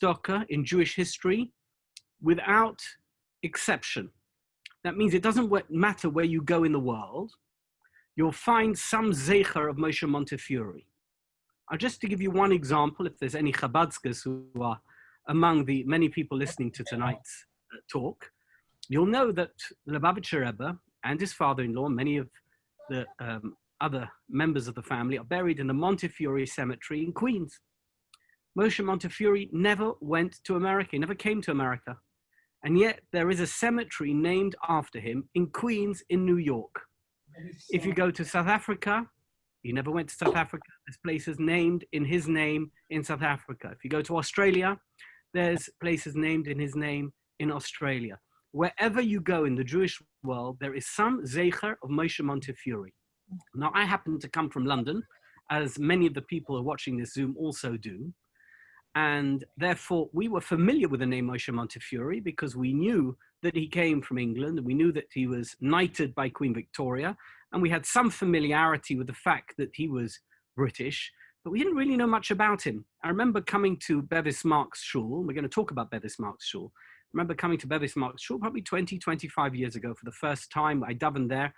tzedakah in Jewish history without exception. That means it doesn't matter where you go in the world, you'll find some zecher of Moshe Montefiore. Just to give you one example, if there's any Chabadskas who are among the many people listening to tonight's talk, you'll know that the Lubavitcher Rebbe and his father-in-law, many of the other members of the family, are buried in the Montefiore Cemetery in Queens. Moshe Montefiore never went to America, he never came to America. And yet there is a cemetery named after him in Queens in New York. If you go to South Africa, he never went to South Africa, there's places named in his name in South Africa. If you go to Australia, there's places named in his name in Australia. Wherever you go in the Jewish world, there is some zecher of Moshe Montefiore. Now, I happen to come from London, as many of the people who are watching this Zoom also do. And therefore, we were familiar with the name Moshe Montefiore because we knew that he came from England, and we knew that he was knighted by Queen Victoria, and we had some familiarity with the fact that he was British, but we didn't really know much about him. I remember coming to Bevis Marks Shul. We're going to talk about Bevis Marks Shul. I remember coming to Bevis Marks Shul probably 20, 25 years ago for the first time. I davened there,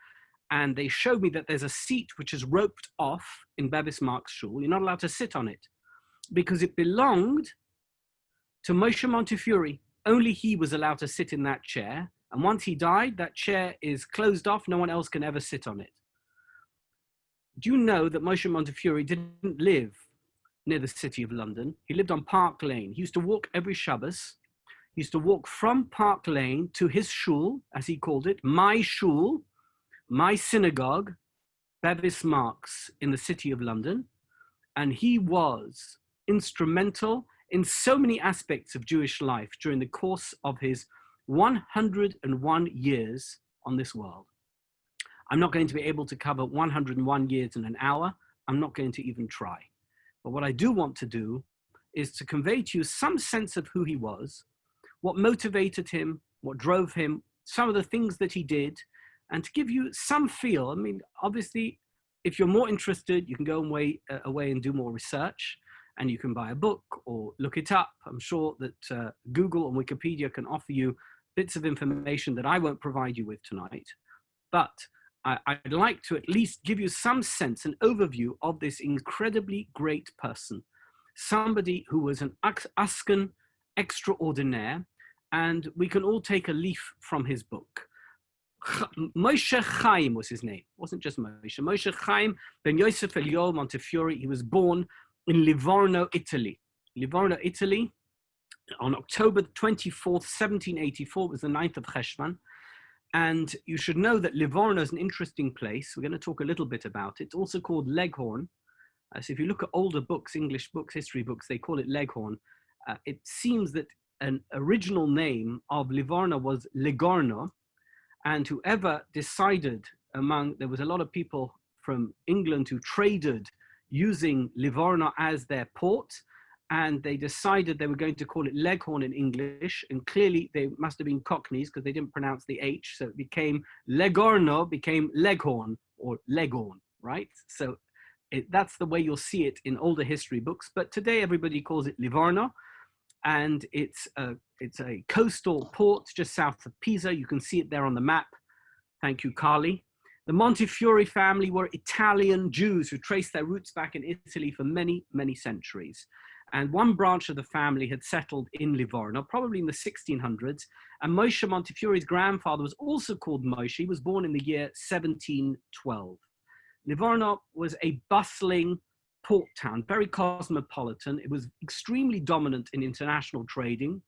and they showed me that there's a seat which is roped off in Bevis Marks Shul. You're not allowed to sit on it because it belonged to Moshe Montefiore. Only he was allowed to sit in that chair. And once he died, that chair is closed off. No one else can ever sit on it. Do you know that Moshe Montefiore didn't live near the city of London? He lived on Park Lane. He used to walk every Shabbos. He used to walk from Park Lane to his shul, as he called it, my shul, my synagogue, Bevis Marks in the city of London. And he was instrumental in so many aspects of Jewish life during the course of his 101 years on this world. I'm not going to be able to cover 101 years in an hour. I'm not going to even try. But what I do want to do is to convey to you some sense of who he was, what motivated him, what drove him, some of the things that he did, and to give you some feel. I mean, obviously, if you're more interested, you can go away and do more research, and you can buy a book or look it up. I'm sure that Google and Wikipedia can offer you bits of information that I won't provide you with tonight. But I'd like to at least give you some sense, an overview of this incredibly great person, somebody who was an Asken extraordinaire, and we can all take a leaf from his book. Moshe Chaim was his name. It wasn't just Moshe. Moshe Chaim ben Yosef Elio Montefiore. He was born in Livorno, Italy. Livorno, Italy, on October 24th, 1784, was the 9th of Cheshvan. And you should know that Livorno is an interesting place. We're going to talk a little bit about it. It's also called Leghorn. So if you look at older books, English books, history books, they call it Leghorn. It seems that an original name of Livorno was Legorno. And whoever decided there was a lot of people from England who traded using Livorno as their port, and they decided they were going to call it Leghorn in English, and clearly they must have been Cockneys because they didn't pronounce the H, so it became Legorno, became Leghorn or Leghorn, right? So that's the way you'll see it in older history books, but today everybody calls it Livorno, and it's a coastal port just south of Pisa. You can see it there on the map. Thank you, Carly. The Montefiore family were Italian Jews who traced their roots back in Italy for many, many centuries. And one branch of the family had settled in Livorno, probably in the 1600s. And Moshe Montefiore's grandfather was also called Moshe. He was born in the year 1712. Livorno was a bustling port town, very cosmopolitan. It was extremely dominant in international trading.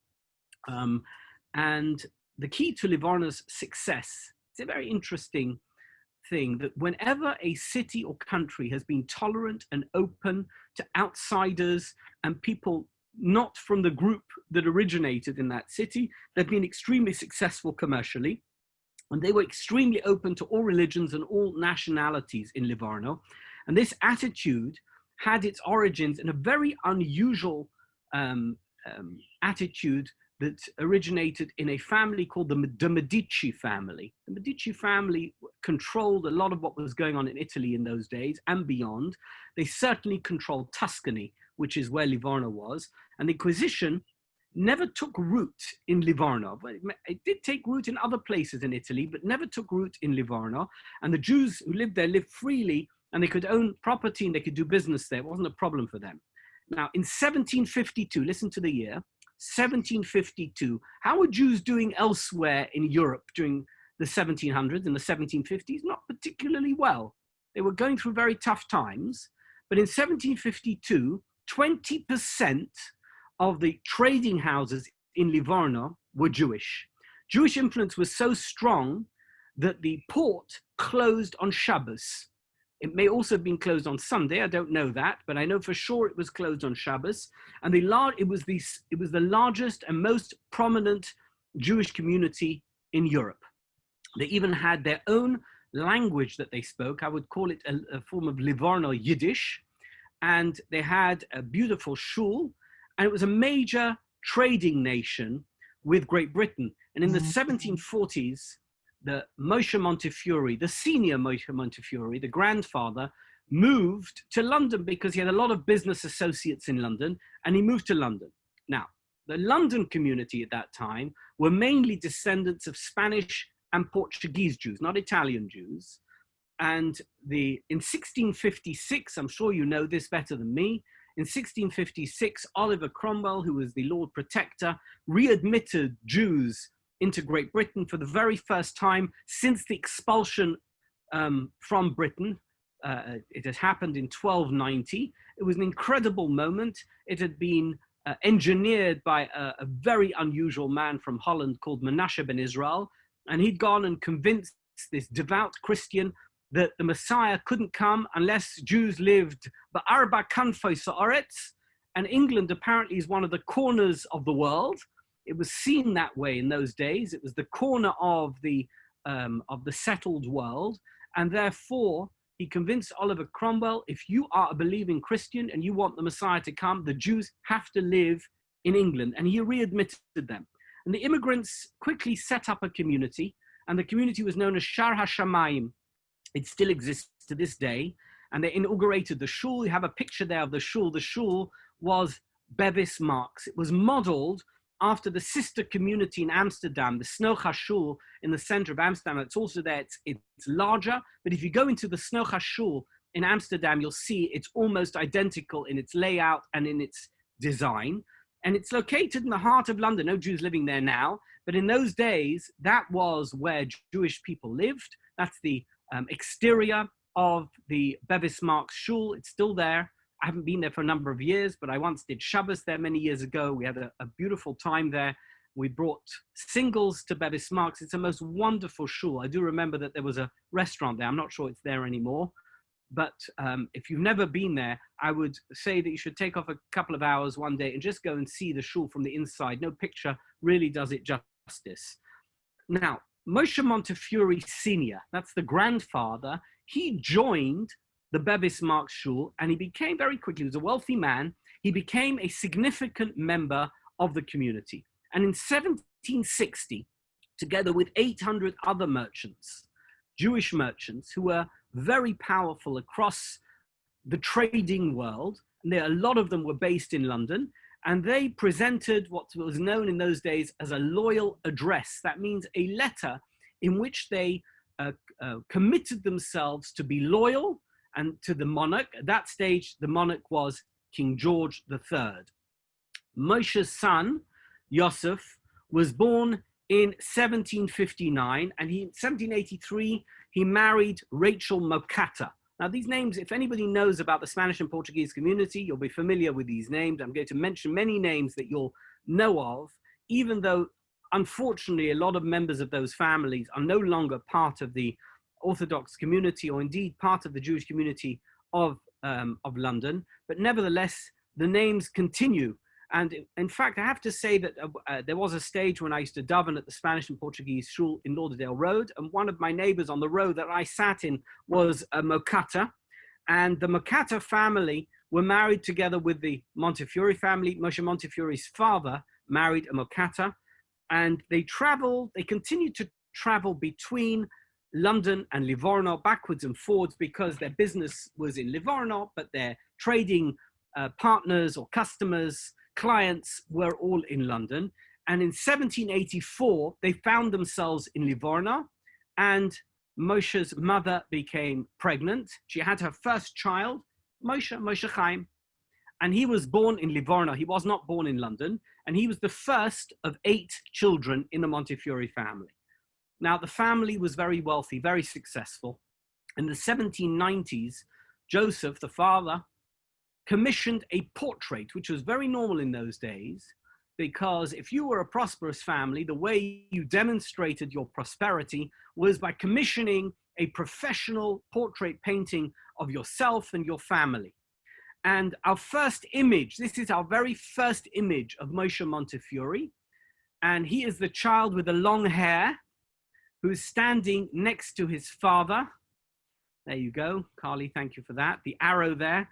And the key to Livorno's success, it's a very interesting thing, that whenever a city or country has been tolerant and open to outsiders and people not from the group that originated in that city, they've been extremely successful commercially. And they were extremely open to all religions and all nationalities in Livorno. And this attitude had its origins in a very unusual attitude that originated in a family called the Medici family. The Medici family controlled a lot of what was going on in Italy in those days and beyond. They certainly controlled Tuscany, which is where Livorno was. And the Inquisition never took root in Livorno. It did take root in other places in Italy, but never took root in Livorno. And the Jews who lived there lived freely, and they could own property and they could do business there. It wasn't a problem for them. Now, in 1752, listen to the year, 1752, how were Jews doing elsewhere in Europe during the 1700s and the 1750s? Not particularly well. They were going through very tough times. But in 1752, 20% of the trading houses in Livorno were Jewish. Jewish influence was so strong that the port closed on Shabbos. It may also have been closed on Sunday. I don't know that, but I know for sure it was closed on Shabbos. And it was the largest and most prominent Jewish community in Europe. They even had their own language that they spoke. I would call it a form of Livorno Yiddish. And they had a beautiful shul. And it was a major trading nation with Great Britain. And in the 1740s, the Moshe Montefiore, the senior Moshe Montefiore, the grandfather, moved to London because he had a lot of business associates in London, and he moved to London. Now, the London community at that time were mainly descendants of Spanish and Portuguese Jews, not Italian Jews. And in 1656, I'm sure you know this better than me, in 1656, Oliver Cromwell, who was the Lord Protector, readmitted Jews into Great Britain for the very first time since the expulsion from Britain. It had happened in 1290. It was an incredible moment. It had been engineered by a very unusual man from Holland called Menashe ben Israel. And he'd gone and convinced this devout Christian that the Messiah couldn't come unless Jews lived ba'arba kanfoi sa'aretz. And England apparently is one of the corners of the world. It was seen that way in those days. It was the corner of the settled world. And therefore, he convinced Oliver Cromwell, if you are a believing Christian and you want the Messiah to come, the Jews have to live in England. And he readmitted them. And the immigrants quickly set up a community, and the community was known as Shar HaShamayim. It still exists to this day. And they inaugurated the shul. You have a picture there of the shul. The shul was Bevis Marx. It was modeled after the sister community in Amsterdam, the Snocha Shul in the center of Amsterdam. It's also there, it's larger, but if you go into the Snocha Shul in Amsterdam, you'll see it's almost identical in its layout and in its design. And it's located in the heart of London. No Jews living there now, but in those days, that was where Jewish people lived. That's the exterior of the Bevis Marx Shul. It's still there. I haven't been there for a number of years, but I once did Shabbos there many years ago. We had a beautiful time there. We brought singles to Bevis Marx. It's a most wonderful shul. I do remember that there was a restaurant there. I'm not sure it's there anymore. But if you've never been there, I would say that you should take off a couple of hours one day and just go and see the shul from the inside. No picture really does it justice. Now, Moshe Montefiore Sr., that's the grandfather, he joined the Bevis Marx Shul, and he became very quickly, he was a wealthy man, he became a significant member of the community. And in 1760, together with 800 other merchants, Jewish merchants who were very powerful across the trading world, and a lot of them were based in London, and they presented what was known in those days as a loyal address. That means a letter in which they committed themselves to be loyal and to the monarch. At that stage, the monarch was King George III. Moshe's son, Yosef, was born in 1759, and in 1783, he married Rachel Mokata. Now, these names, if anybody knows about the Spanish and Portuguese community, you'll be familiar with these names. I'm going to mention many names that you'll know of, even though, unfortunately, a lot of members of those families are no longer part of the Orthodox community, or indeed part of the Jewish community of London. But nevertheless, the names continue. And in fact, I have to say that there was a stage when I used to daven at the Spanish and Portuguese shul in Lauderdale Road, and one of my neighbors on the road that I sat in was a Mokata, and the Mokata family were married together with the Montefiore family. Moshe Montefiore's father married a Mokata, and they continued to travel between London and Livorno backwards and forwards because their business was in Livorno, but their trading partners or customers clients were all in London. And in 1784, they found themselves in Livorno, and Moshe's mother became pregnant. She had her first child, Moshe Chaim, and he was born in Livorno. He was not born in London, and he was the first of 8 children in the Montefiore family. Now, the family was very wealthy, very successful. In the 1790s, Joseph, the father, commissioned a portrait, which was very normal in those days, because if you were a prosperous family, the way you demonstrated your prosperity was by commissioning a professional portrait painting of yourself and your family. And our first image, this is our very first image of Moshe Montefiore, and he is the child with the long hair who's standing next to his father. There you go, Carly, thank you for that. The arrow there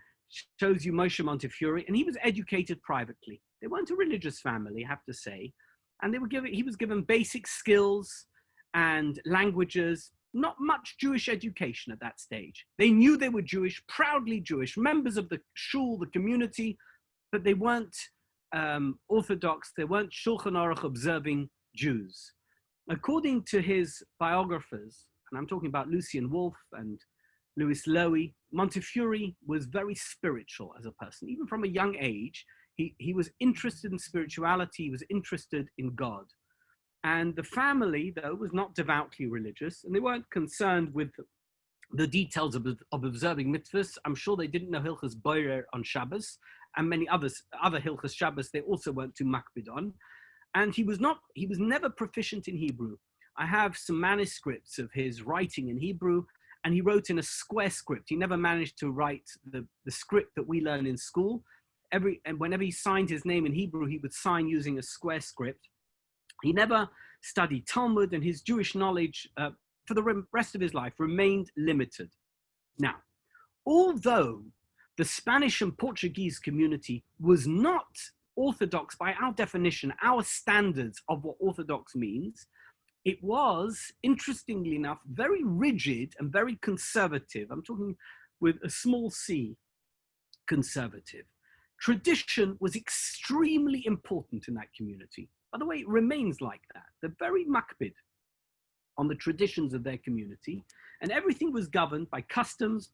shows you Moshe Montefiore, and he was educated privately. They weren't a religious family, I have to say. And he was given basic skills and languages, not much Jewish education at that stage. They knew they were Jewish, proudly Jewish, members of the shul, the community, but they weren't Orthodox, they weren't Shulchan Aruch observing Jews. According to his biographers, and I'm talking about Lucian Wolff and Louis Lowy, Montefiore was very spiritual as a person. Even from a young age, he was interested in spirituality, he was interested in God. And the family, though, was not devoutly religious, and they weren't concerned with the details of observing mitzvahs. I'm sure they didn't know Hilchas Boyer on Shabbos, and many other Hilchas Shabbos they also weren't too makpid on. And he was never proficient in Hebrew. I have some manuscripts of his writing in Hebrew, and he wrote in a square script. He never managed to write the script that we learn in school. And whenever he signed his name in Hebrew, he would sign using a square script. He never studied Talmud, and his Jewish knowledge for the rest of his life remained limited. Now, although the Spanish and Portuguese community was not Orthodox by our definition, our standards of what Orthodox means, it was, interestingly enough, very rigid and very conservative. I'm talking with a small c, conservative. Tradition was extremely important in that community. By the way, it remains like that. They're very makpid on the traditions of their community, and everything was governed by customs,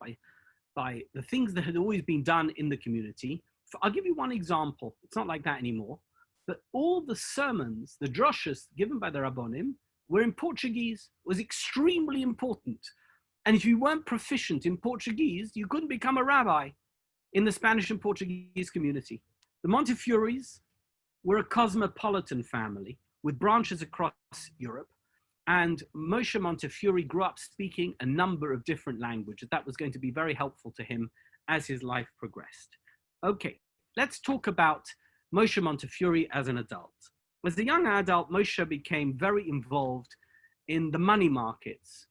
by the things that had always been done in the community. I'll give you one example. It's not like that anymore, but all the sermons, the droshes given by the Rabbonim were in Portuguese. It was extremely important. And if you weren't proficient in Portuguese, you couldn't become a rabbi in the Spanish and Portuguese community. The Montefiores were a cosmopolitan family with branches across Europe. And Moshe Montefiore grew up speaking a number of different languages. That was going to be very helpful to him as his life progressed. Okay, let's talk about Moshe Montefiore as an adult. As a young adult, Moshe became very involved in the money markets.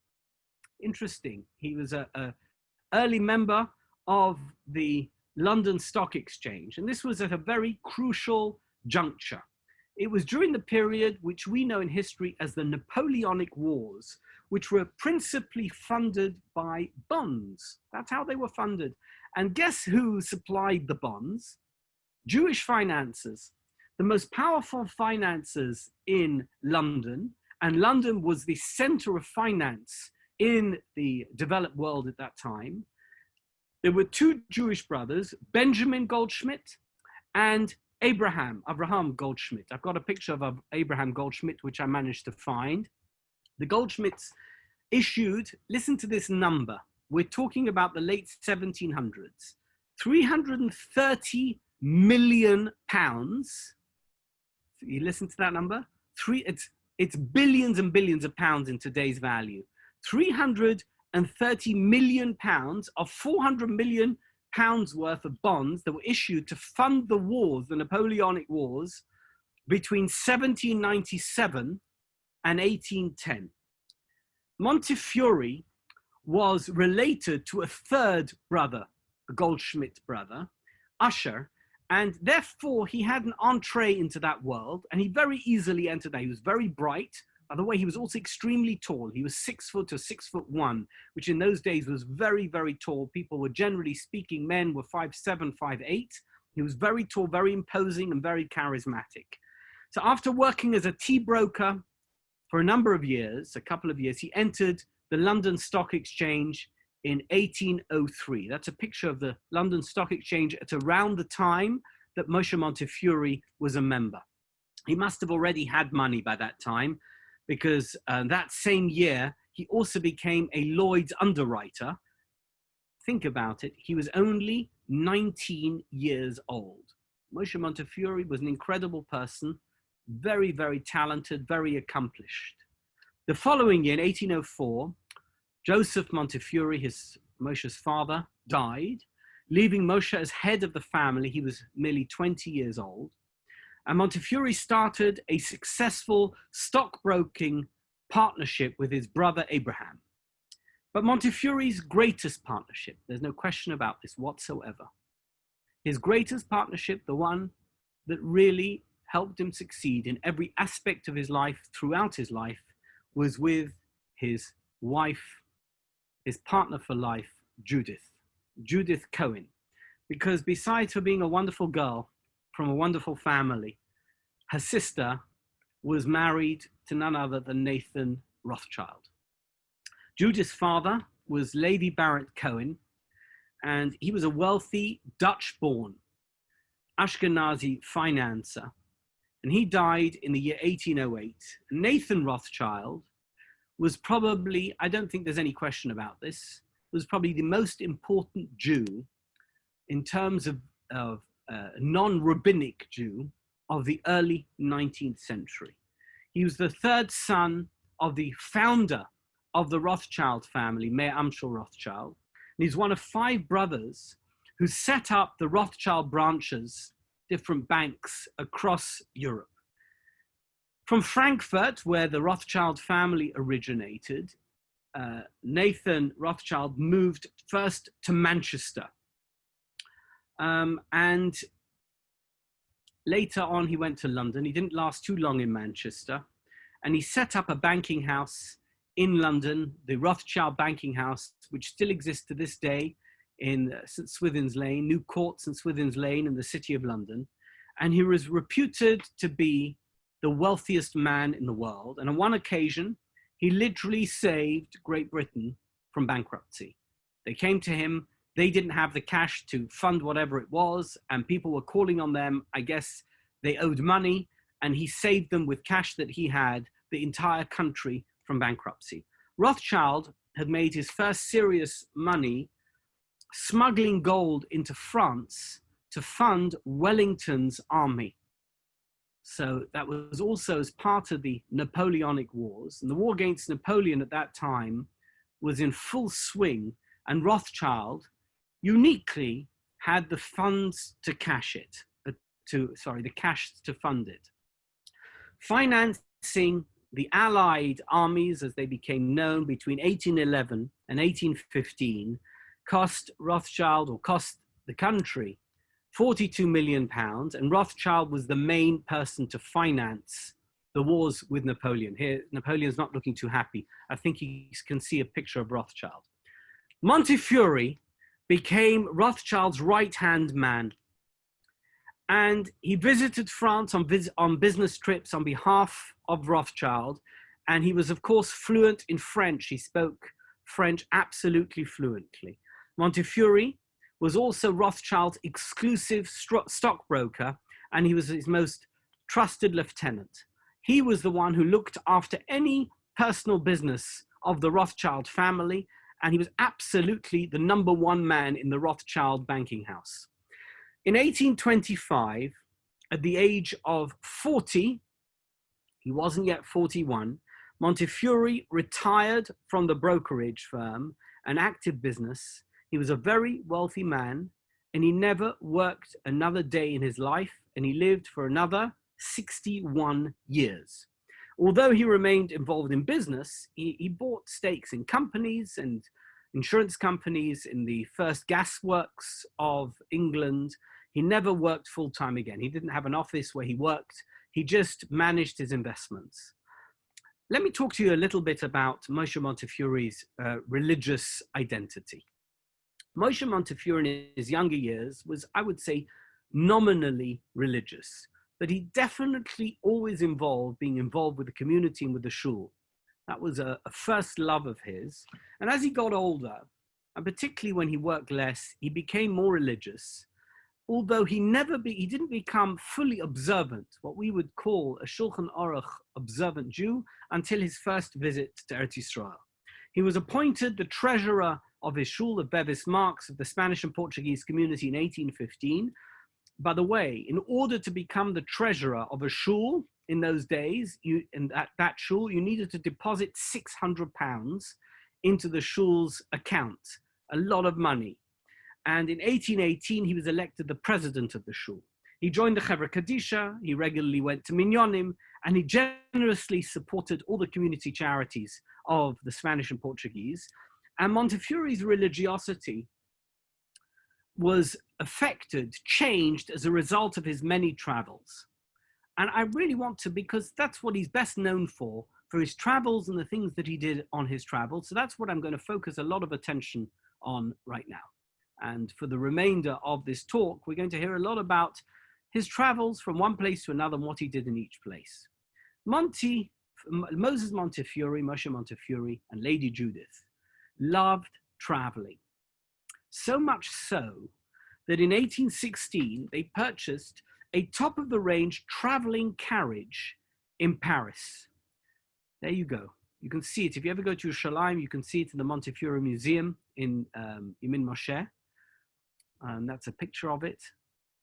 Interesting, he was an early member of the London Stock Exchange, and this was at a very crucial juncture. It was during the period which we know in history as the Napoleonic Wars, which were principally funded by bonds. That's how they were funded. And guess who supplied the bonds? Jewish financiers, the most powerful financiers in London, and London was the center of finance in the developed world at that time. There were 2 Jewish brothers, Benjamin Goldschmidt and Abraham Goldschmidt. I've got a picture of Abraham Goldschmidt, which I managed to find. The Goldschmidts issued, listen to this number, we're talking about the late 1700s, 330 million pounds. You listen to that number? It's billions and billions of pounds in today's value. 330 million pounds of 400 million pounds worth of bonds that were issued to fund the wars, the Napoleonic Wars, between 1797 and 1810. Montefiore was related to a third brother, a Goldschmidt brother, Usher, and therefore he had an entree into that world, and he very easily entered that. He was very bright. By the way, he was also extremely tall. He was 6 foot to 6'1", which in those days was very, very tall. People were generally speaking, men were 5'7", 5'8". He was very tall, very imposing, and very charismatic. So after working as a tea broker for a number of years, a couple of years, he entered the London Stock Exchange in 1803. That's a picture of the London Stock Exchange at around the time that Moshe Montefiore was a member. He must have already had money by that time, because that same year, he also became a Lloyd's underwriter. Think about it, he was only 19 years old. Moshe Montefiore was an incredible person, very, very talented, very accomplished. The following year, in 1804, Joseph Montefiore, Moshe's father, died, leaving Moshe as head of the family. He was merely 20 years old. And Montefiore started a successful stockbroking partnership with his brother Abraham. But Montefiore's greatest partnership, there's no question about this whatsoever, his greatest partnership, the one that really helped him succeed in every aspect of his life, throughout his life, was with his wife, his partner for life, Judith Cohen. Because besides her being a wonderful girl from a wonderful family, her sister was married to none other than Nathan Rothschild. Judith's father was Levi Barent Cohen, and he was a wealthy Dutch-born Ashkenazi financier, and he died in the year 1808. Nathan Rothschild was probably, I don't think there's any question about this, was probably the most important Jew in terms of non-rabbinic Jew of the early 19th century. He was the third son of the founder of the Rothschild family, Mayor Amschel Rothschild. And he's one of 5 brothers who set up the Rothschild branches, different banks across Europe. From Frankfurt, where the Rothschild family originated, Nathan Rothschild moved first to Manchester. And later on, he went to London. He didn't last too long in Manchester. And he set up a banking house in London, the Rothschild Banking House, which still exists to this day in St. Swithin's Lane, New Court, St. Swithin's Lane in the city of London. And he was reputed to be the wealthiest man in the world. And on one occasion, he literally saved Great Britain from bankruptcy. They came to him, they didn't have the cash to fund whatever it was, and people were calling on them. I guess they owed money, and he saved them with cash that he had, the entire country from bankruptcy. Rothschild had made his first serious money smuggling gold into France to fund Wellington's army. So that was also as part of the Napoleonic Wars. And the war against Napoleon at that time was in full swing, and Rothschild uniquely had the funds to cash it, the cash to fund it. Financing the Allied armies, as they became known, between 1811 and 1815, cost the country £42 million, and Rothschild was the main person to finance the wars with Napoleon. Here, Napoleon's not looking too happy. I think you can see a picture of Rothschild. Montefiore became Rothschild's right-hand man, and he visited France on business trips on behalf of Rothschild, and he was, of course, fluent in French. He spoke French absolutely fluently. Montefiore was also Rothschild's exclusive stockbroker, and he was his most trusted lieutenant. He was the one who looked after any personal business of the Rothschild family, and he was absolutely the number 1 man in the Rothschild banking house. In 1825, at the age of 40, he wasn't yet 41, Montefiore retired from the brokerage firm, an active business. He was a very wealthy man, and he never worked another day in his life, and he lived for another 61 years. Although he remained involved in business, he bought stakes in companies and insurance companies, in the first gasworks of England. He never worked full-time again. He didn't have an office where he worked. He just managed his investments. Let me talk to you a little bit about Moshe Montefiore's religious identity. Moshe Montefiore in his younger years was, I would say, nominally religious, but he definitely always being involved with the community and with the shul. That was a first love of his. And as he got older, and particularly when he worked less, he became more religious, although he didn't become fully observant, what we would call a Shulchan Aruch observant Jew, until his first visit to Eretz Yisrael. He was appointed the treasurer of his shul of Bevis Marks of the Spanish and Portuguese community in 1815. By the way, in order to become the treasurer of a shul in those days, at that shul, you needed to deposit £600 into the shul's account, a lot of money. And in 1818, he was elected the president of the shul. He joined the Chevra Kadisha, he regularly went to Minyanim, and he generously supported all the community charities of the Spanish and Portuguese. And Montefiore's religiosity was changed as a result of his many travels. And I really want to, because that's what he's best known for his travels and the things that he did on his travels. So that's what I'm going to focus a lot of attention on right now. And for the remainder of this talk, we're going to hear a lot about his travels from one place to another and what he did in each place. Moses Montefiore, Moshe Montefiore, and Lady Judith loved traveling. So much so that in 1816, they purchased a top-of-the-range traveling carriage in Paris. There you go. You can see it. If you ever go to Yerushalayim, you can see it in the Montefiore Museum in Yemin Moshe. That's a picture of it.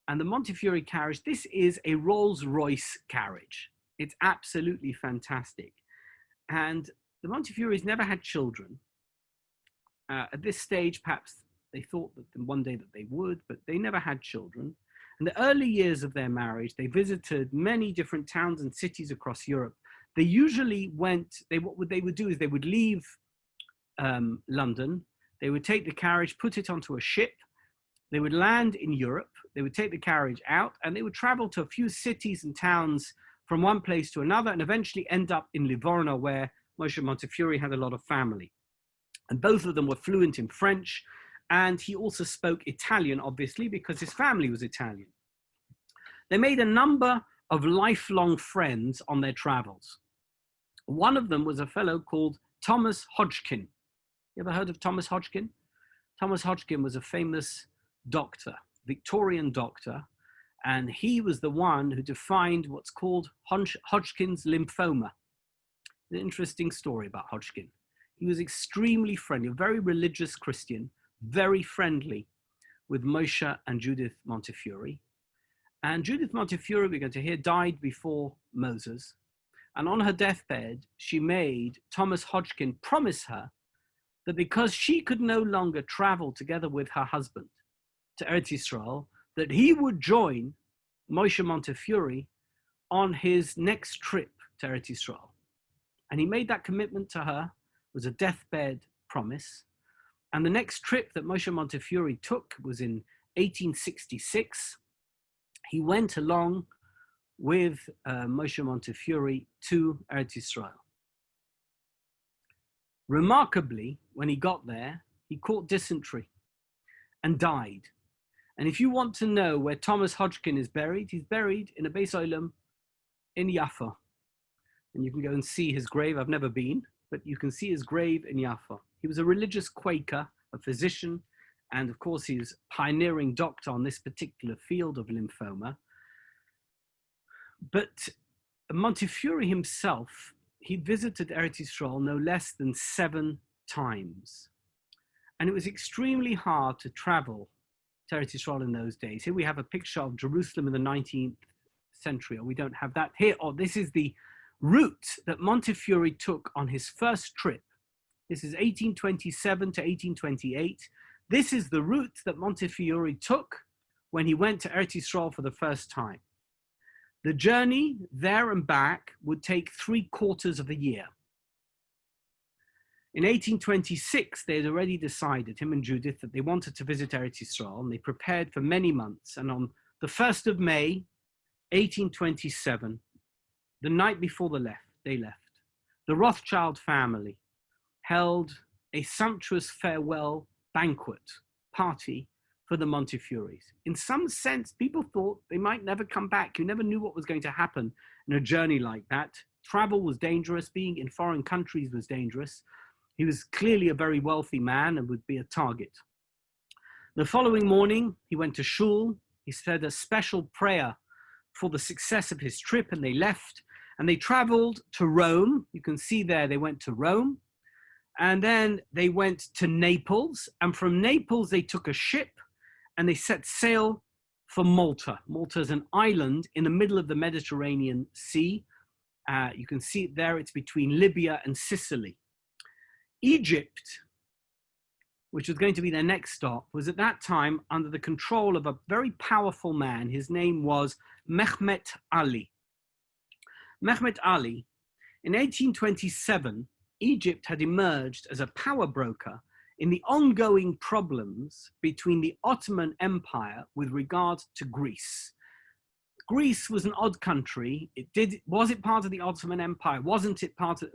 And the Montefiore carriage, this is a Rolls-Royce carriage. It's absolutely fantastic. And the Montefiores never had children. At this stage, perhaps they thought that one day that they would, but they never had children. In the early years of their marriage, they visited many different towns and cities across Europe. They usually what they would do is they would leave London, they would take the carriage, put it onto a ship, they would land in Europe, they would take the carriage out, and they would travel to a few cities and towns from one place to another, and eventually end up in Livorno, where Moshe Montefiore had a lot of family. And both of them were fluent in French, and he also spoke Italian, obviously, because his family was Italian. They made a number of lifelong friends on their travels. One of them was a fellow called Thomas Hodgkin. You ever heard of Thomas Hodgkin? Thomas Hodgkin was a famous doctor, Victorian doctor, and he was the one who defined what's called Hodgkin's lymphoma. An interesting story about Hodgkin. He was extremely friendly, a very religious Christian, very friendly with Moshe and Judith Montefiore. And Judith Montefiore, we're going to hear, died before Moses. And on her deathbed, she made Thomas Hodgkin promise her that because she could no longer travel together with her husband to Eretz Yisrael, that he would join Moshe Montefiore on his next trip to Eretz Yisrael. And he made that commitment to her. It was a deathbed promise. And the next trip that Moshe Montefiore took was in 1866. He went along with Moshe Montefiore to Eretz Yisrael. Remarkably, when he got there, he caught dysentery and died. And if you want to know where Thomas Hodgkin is buried, he's buried in a Beis Olam in Jaffa. And you can go and see his grave. I've never been, but you can see his grave in Jaffa. He was a religious Quaker, a physician, and of course he was a pioneering doctor on this particular field of lymphoma. But Montefiore himself, he visited Eretz Yisrael no less than 7 times. And it was extremely hard to travel to Eretz Yisrael in those days. Here we have a picture of Jerusalem in the 19th century, or we don't have that here. Or this is the route that Montefiore took on his first trip. This is 1827 to 1828. This is the route that Montefiore took when he went to Eretz Yisrael for the first time. The journey there and back would take 3/4 of a year. In 1826, they had already decided, him and Judith, that they wanted to visit Eretz Yisrael, and they prepared for many months. And on the 1st of May, 1827, the night before they left, the Rothschild family held a sumptuous farewell banquet party for the Montefiores. In some sense, people thought they might never come back. You never knew what was going to happen in a journey like that. Travel was dangerous. Being in foreign countries was dangerous. He was clearly a very wealthy man and would be a target. The following morning, he went to shul. He said a special prayer for the success of his trip, and they left. And they traveled to Rome. You can see there they went to Rome. And then they went to Naples. And from Naples, they took a ship and they set sail for Malta. Malta is an island in the middle of the Mediterranean Sea. You can see it there. It's between Libya and Sicily. Egypt, which was going to be their next stop, was at that time under the control of a very powerful man. His name was Mehmet Ali. Mehmet Ali, in 1827, Egypt had emerged as a power broker in the ongoing problems between the Ottoman Empire with regard to Greece. Greece was an odd country. Was it part of the Ottoman Empire? Wasn't it part of,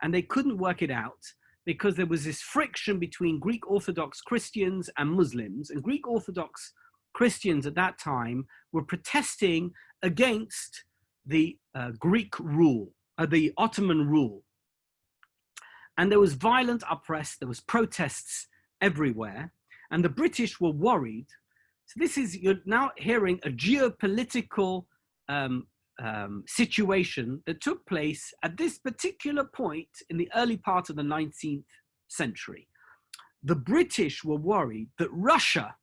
and they couldn't work it out because there was this friction between Greek Orthodox Christians and Muslims, and Greek Orthodox Christians at that time were protesting against the Greek rule, the Ottoman rule. And there was violent unrest, there was protests everywhere, and the British were worried. So this is, you're now hearing a geopolitical situation that took place at this particular point in the early part of the 19th century. The British were worried that Russia,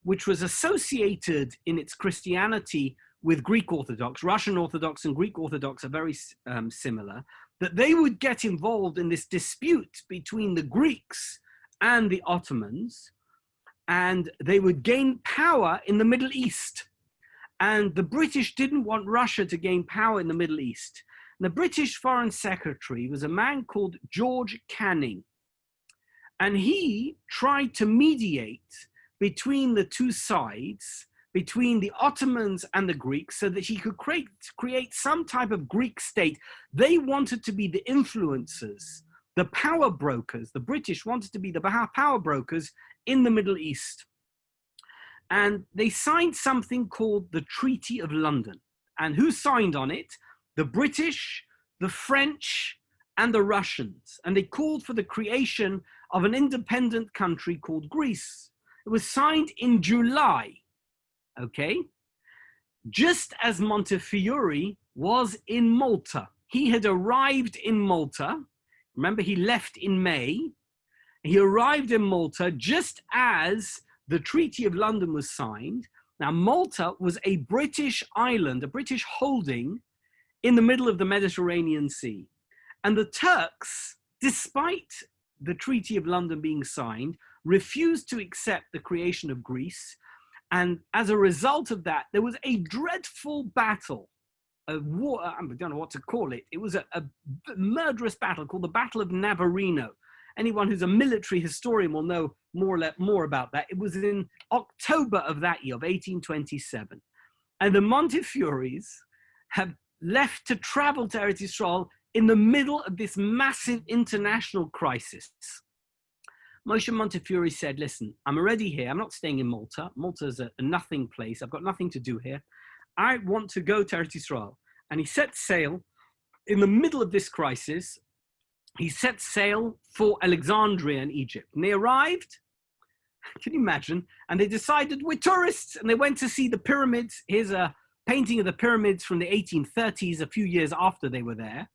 which was associated in its Christianity with Greek Orthodox, Russian Orthodox and Greek Orthodox are very similar, that they would get involved in this dispute between the Greeks and the Ottomans, and they would gain power in the Middle East. And the British didn't want Russia to gain power in the Middle East. And the British Foreign Secretary was a man called George Canning. And he tried to mediate between the two sides, between the Ottomans and the Greeks, so that he could create some type of Greek state. They wanted to be the influencers, the power brokers. The British wanted to be the power brokers in the Middle East. And they signed something called the Treaty of London. And who signed on it? The British, the French, and the Russians. And they called for the creation of an independent country called Greece. It was signed in July. Okay, just as Montefiore was in Malta. He had arrived in Malta. Remember, he left in May. He arrived in Malta just as the Treaty of London was signed. Now, Malta was a British island, a British holding in the middle of the Mediterranean Sea. And the Turks, despite the Treaty of London being signed, refused to accept the creation of Greece. And as a result of that, there was a dreadful battle, a war, I don't know what to call it. It was a murderous battle called the Battle of Navarino. Anyone who's a military historian will know more about that. It was in October of that year, of 1827. And the Montefiores have left to travel to Eretz Yisrael in the middle of this massive international crisis. Moshe Montefiore said, listen, I'm already here. I'm not staying in Malta. Malta is a nothing place. I've got nothing to do here. I want to go to Eretz Yisrael. And he set sail in the middle of this crisis. He set sail for Alexandria in Egypt. And they arrived, can you imagine? And they decided we're tourists. And they went to see the pyramids. Here's a painting of the pyramids from the 1830s, a few years after they were there.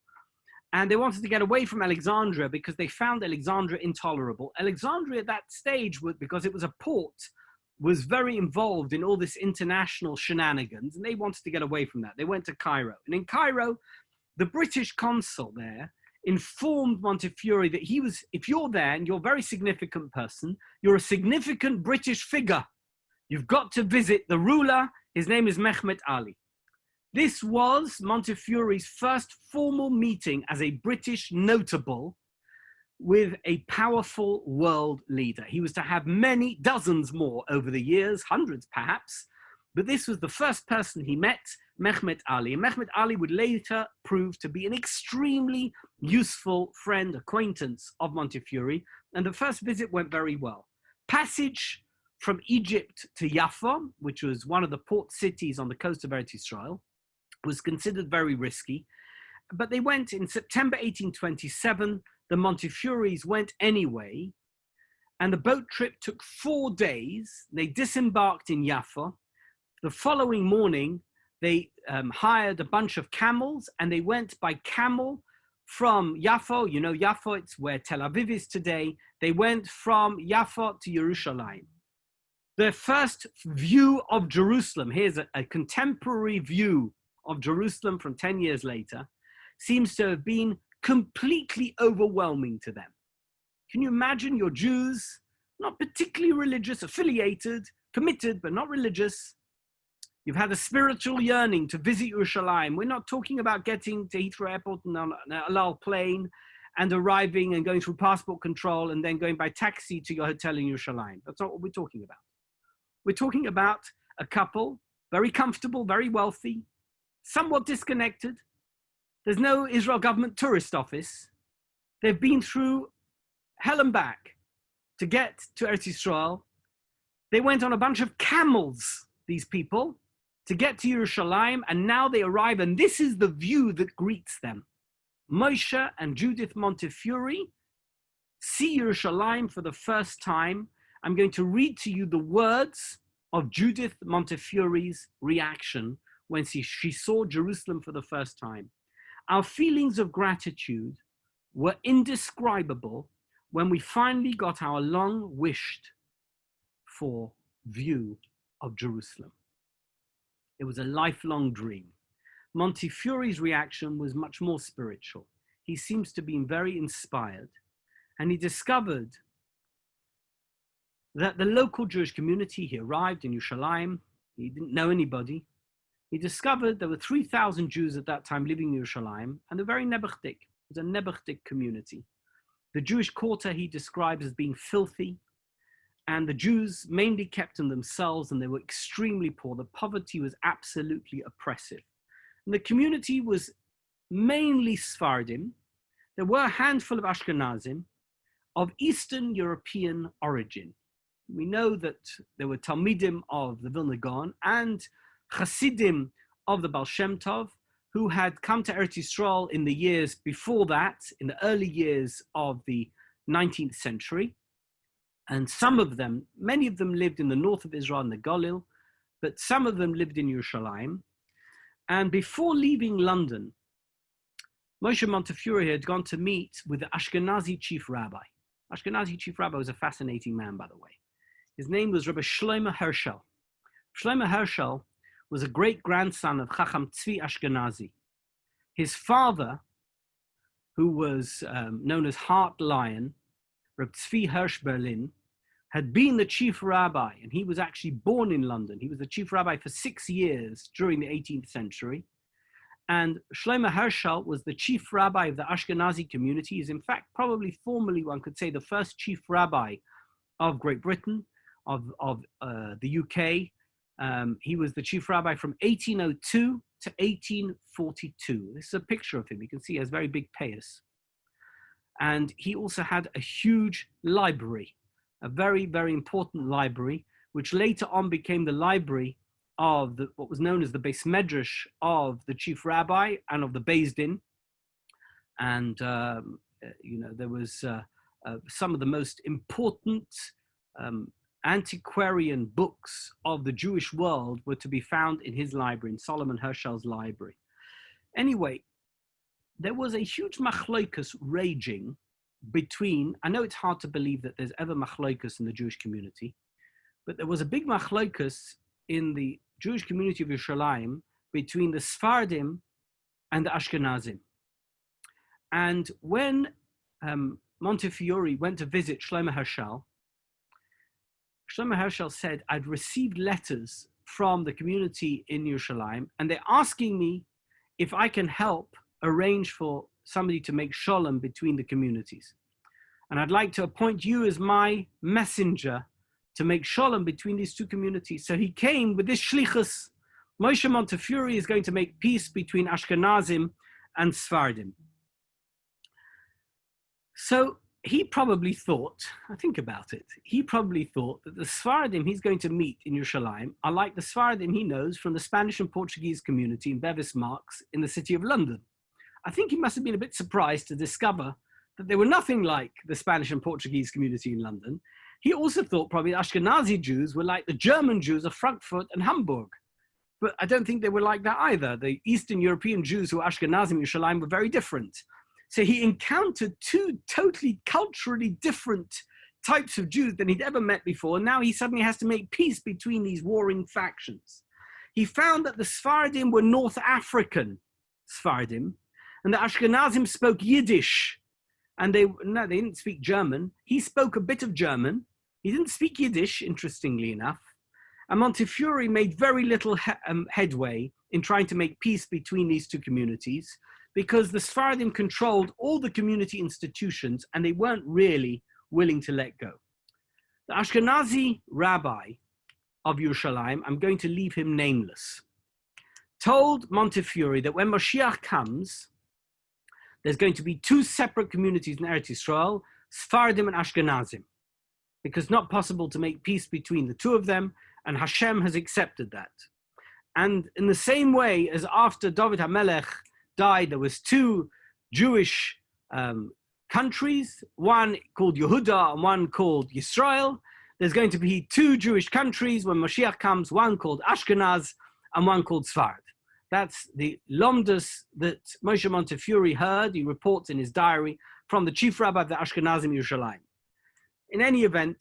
And they wanted to get away from Alexandria because they found Alexandria intolerable. Alexandria at that stage, because it was a port, was very involved in all this international shenanigans, and they wanted to get away from that. They went to Cairo. And in Cairo, the British consul there informed Montefiore that he was, if you're there and you're a very significant person, you're a significant British figure. You've got to visit the ruler. His name is Mehmet Ali. This was Montefiore's first formal meeting as a British notable with a powerful world leader. He was to have many, dozens more over the years, hundreds perhaps, but this was the first person he met, Mehmet Ali. And Mehmet Ali would later prove to be an extremely useful friend, acquaintance of Montefiore, and the first visit went very well. Passage from Egypt to Jaffa, which was one of the port cities on the coast of Eretz Israel, was considered very risky. But they went in September 1827. The Montefiores went anyway, and the boat trip took 4 days. They disembarked in Jaffa. The following morning, they hired a bunch of camels, and they went by camel from Jaffa. You know Jaffa, it's where Tel Aviv is today. They went from Jaffa to Jerusalem. Their first view of Jerusalem, here's a contemporary view of Jerusalem from 10 years later, seems to have been completely overwhelming to them. Can you imagine your Jews, not particularly religious, affiliated, committed, but not religious? You've had a spiritual yearning to visit Yerushalayim. We're not talking about getting to Heathrow Airport on an El Al plane and arriving and going through passport control and then going by taxi to your hotel in Yerushalayim. That's not what we're talking about. We're talking about a couple, very comfortable, very wealthy, somewhat disconnected. There's no Israel government tourist office. They've been through hell and back to get to Eretz Yisrael. They went on a bunch of camels, these people, to get to Yerushalayim, and now they arrive, and this is the view that greets them. Moshe and Judith Montefiore see Yerushalayim for the first time. I'm going to read to you the words of Judith Montefiore's reaction when she saw Jerusalem for the first time. Our feelings of gratitude were indescribable when we finally got our long-wished for view of Jerusalem. It was a lifelong dream. Montefiore's reaction was much more spiritual. He seems to be very inspired, and he discovered that the local Jewish community, he arrived in Yerushalayim, he didn't know anybody. He discovered there were 3,000 Jews at that time living in Yerushalayim, and they're very nebuchdik. It was a nebuchdik community. The Jewish quarter he describes as being filthy, and the Jews mainly kept to themselves, and they were extremely poor. The poverty was absolutely oppressive. And the community was mainly Sephardim. There were a handful of Ashkenazim of Eastern European origin. We know that there were Talmidim of the Vilna Gaon and Hasidim of the Baal Shem Tov, who had come to Eretz Yisrael in the years before that, in the early years of the 19th century. And some of them, many of them lived in the north of Israel and the Galil, but some of them lived in Yerushalayim. And before leaving London, Moshe Montefiore had gone to meet with the Ashkenazi chief rabbi. Ashkenazi chief rabbi was a fascinating man, by the way. His name was Rabbi Shlomo Herschel. Shlomo Herschel was a great-grandson of Chacham Tzvi Ashkenazi. His father, who was known as Heart Lion, Reb Tzvi Hirsch Berlin, had been the chief rabbi, and he was actually born in London. He was the chief rabbi for 6 years during the 18th century. And Shlomo Herschel was the chief rabbi of the Ashkenazi community. He is, in fact, probably formally, one could say, the first chief rabbi of Great Britain, of the UK. He was the chief rabbi from 1802 to 1842. This is a picture of him. You can see he has very big payas. And he also had a huge library, a very, very important library, which later on became the library of what was known as the Beis Medrash of the chief rabbi and of the Beis Din. And, there was some of the most important antiquarian books of the Jewish world were to be found in his library, in Solomon Herschel's library. Anyway, there was a huge machlokas raging between, I know it's hard to believe that there's ever machlokas in the Jewish community, but there was a big machlokas in the Jewish community of Yerushalayim between the Sephardim and the Ashkenazim. And when Montefiore went to visit Shlomo Herschel, Shlomo Herschel said, I'd received letters from the community in Yerushalayim, and they're asking me if I can help arrange for somebody to make shalom between the communities. And I'd like to appoint you as my messenger to make shalom between these two communities. So he came with this shlichus. Moshe Montefiore is going to make peace between Ashkenazim and Sephardim. So he probably thought, I think about it, he probably thought that the Sephardim he's going to meet in Yerushalayim are like the Sephardim he knows from the Spanish and Portuguese community in Bevis Marks in the city of London. I think he must have been a bit surprised to discover that they were nothing like the Spanish and Portuguese community in London. He also thought probably Ashkenazi Jews were like the German Jews of Frankfurt and Hamburg. But I don't think they were like that either. The Eastern European Jews who were Ashkenazim in Yerushalayim were very different. So he encountered two totally culturally different types of Jews than he'd ever met before. And now he suddenly has to make peace between these warring factions. He found that the Sephardim were North African Sephardim, and the Ashkenazim spoke Yiddish. And they didn't speak German. He spoke a bit of German. He didn't speak Yiddish, interestingly enough. And Montefiore made very little headway in trying to make peace between these two communities, because the Sephardim controlled all the community institutions and they weren't really willing to let go. The Ashkenazi rabbi of Yerushalayim, I'm going to leave him nameless, told Montefiore that when Moshiach comes, there's going to be two separate communities in Eretz Yisrael, Sephardim and Ashkenazim, because it's not possible to make peace between the two of them, and Hashem has accepted that. And in the same way as after David HaMelech died, there was two Jewish countries, one called Yehuda and one called Yisrael. There's going to be two Jewish countries when Mashiach comes, one called Ashkenaz and one called Sfard. That's the lomdus that Moshe Montefiore heard, he reports in his diary, from the chief rabbi of the Ashkenazim Yerushalayim. In any event,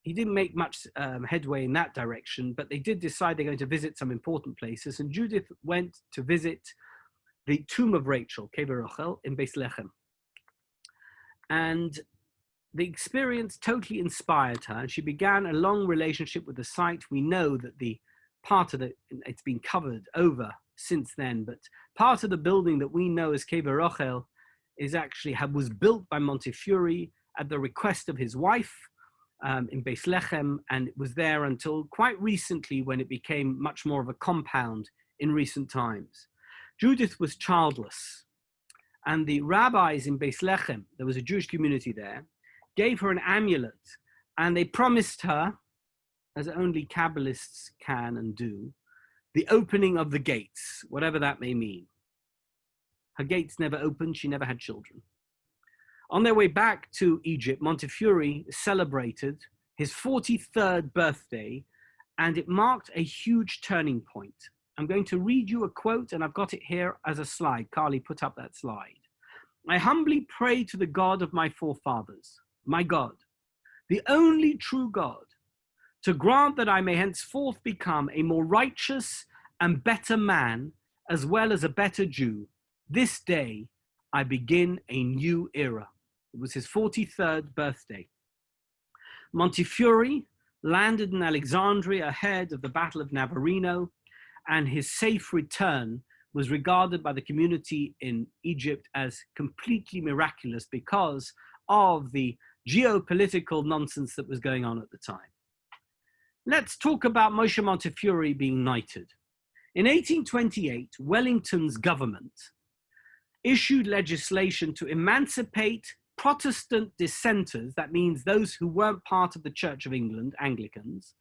he didn't make much headway in that direction, but they did decide they're going to visit some important places. And Judith went to visit the tomb of Rachel, Kever Rachel, in Beis Lechem. And the experience totally inspired her, and she began a long relationship with the site. We know that the part of it's been covered over since then, but part of the building that we know as Kever Rachel is actually was built by Montefiore at the request of his wife, in Beis Lechem, and it was there until quite recently when it became much more of a compound in recent times. Judith was childless, and the rabbis in Beis Lechem, there was a Jewish community there, gave her an amulet, and they promised her, as only Kabbalists can and do, the opening of the gates, whatever that may mean. Her gates never opened, she never had children. On their way back to Egypt, Montefiore celebrated his 43rd birthday, and it marked a huge turning point. I'm going to read you a quote, and I've got it here as a slide. Carly, put up that slide. I humbly pray to the God of my forefathers, my God, the only true God, to grant that I may henceforth become a more righteous and better man, as well as a better Jew. This day I begin a new era. It was his 43rd birthday. Montefiore landed in Alexandria ahead of the Battle of Navarino, and his safe return was regarded by the community in Egypt as completely miraculous because of the geopolitical nonsense that was going on at the time. Let's talk about Moshe Montefiore being knighted. In 1828, Wellington's government issued legislation to emancipate Protestant dissenters, that means those who weren't part of the Church of England, Anglicans,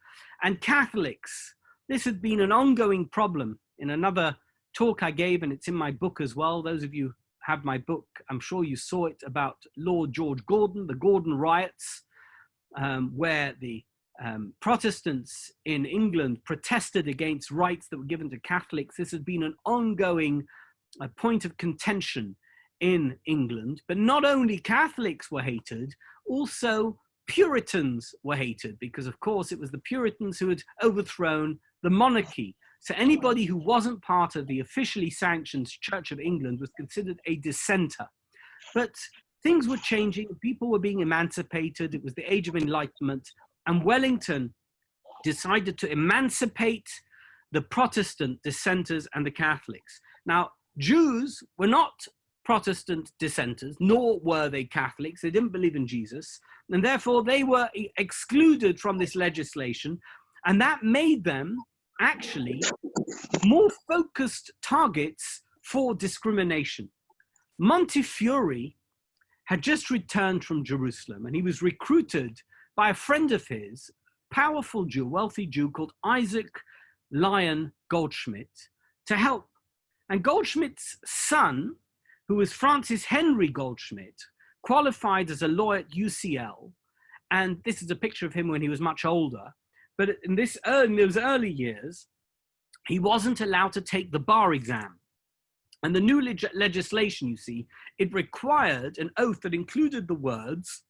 and Catholics. This had been an ongoing problem. In another talk I gave, and it's in my book as well, those of you who have my book, I'm sure you saw it, about Lord George Gordon, the Gordon riots, where the Protestants in England protested against rights that were given to Catholics. This has been an ongoing point of contention in England, but not only Catholics were hated, also Puritans were hated, because of course it was the Puritans who had overthrown the monarchy. So anybody who wasn't part of the officially sanctioned Church of England was considered a dissenter. But things were changing, people were being emancipated, it was the Age of Enlightenment, and Wellington decided to emancipate the Protestant dissenters and the Catholics. Now, Jews were not Protestant dissenters, nor were they Catholics. They didn't believe in Jesus, and therefore they were excluded from this legislation, and that made them actually more focused targets for discrimination. Montefiore had just returned from Jerusalem, and he was recruited by a friend of his, powerful Jew, wealthy Jew called Isaac Lyon Goldschmidt, to help. And Goldschmidt's son, who was Francis Henry Goldschmidt, qualified as a lawyer at UCL. And this is a picture of him when he was much older. But in those early years, he wasn't allowed to take the bar exam. And the new legislation, you see, it required an oath that included the words,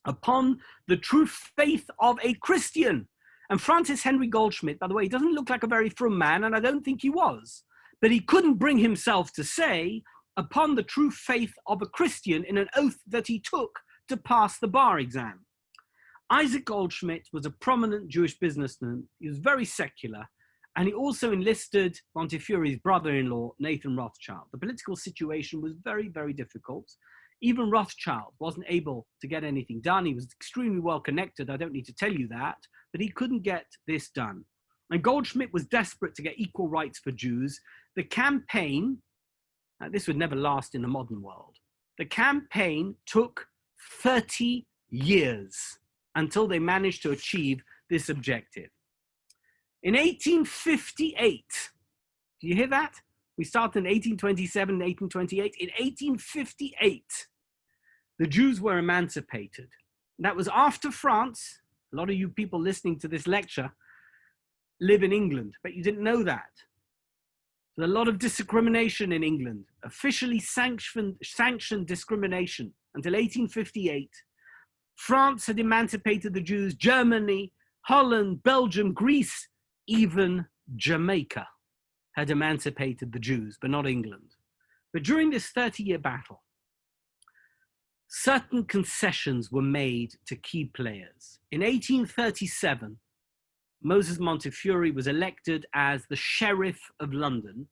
"Upon the true faith of a Christian." And Francis Henry Goldschmidt, by the way, he doesn't look like a very frum man, and I don't think he was. But he couldn't bring himself to say, "Upon the true faith of a Christian," in an oath that he took to pass the bar exam. Isaac Goldschmidt was a prominent Jewish businessman. He was very secular. And he also enlisted Montefiore's brother-in-law, Nathan Rothschild. The political situation was very, very difficult. Even Rothschild wasn't able to get anything done. He was extremely well connected. I don't need to tell you that, but he couldn't get this done. And Goldschmidt was desperate to get equal rights for Jews. The campaign, this would never last in the modern world. The campaign took 30 years until they managed to achieve this objective. In 1858, do you hear that? We started in 1827, 1828. In 1858, the Jews were emancipated. That was after France. A lot of you people listening to this lecture live in England, but you didn't know that. There's a lot of discrimination in England, officially sanctioned discrimination until 1858. France had emancipated the Jews, Germany, Holland, Belgium, Greece, even Jamaica had emancipated the Jews, but not England. But during this 30-year battle, certain concessions were made to key players. In 1837, Moses Montefiore was elected as the Sheriff of London.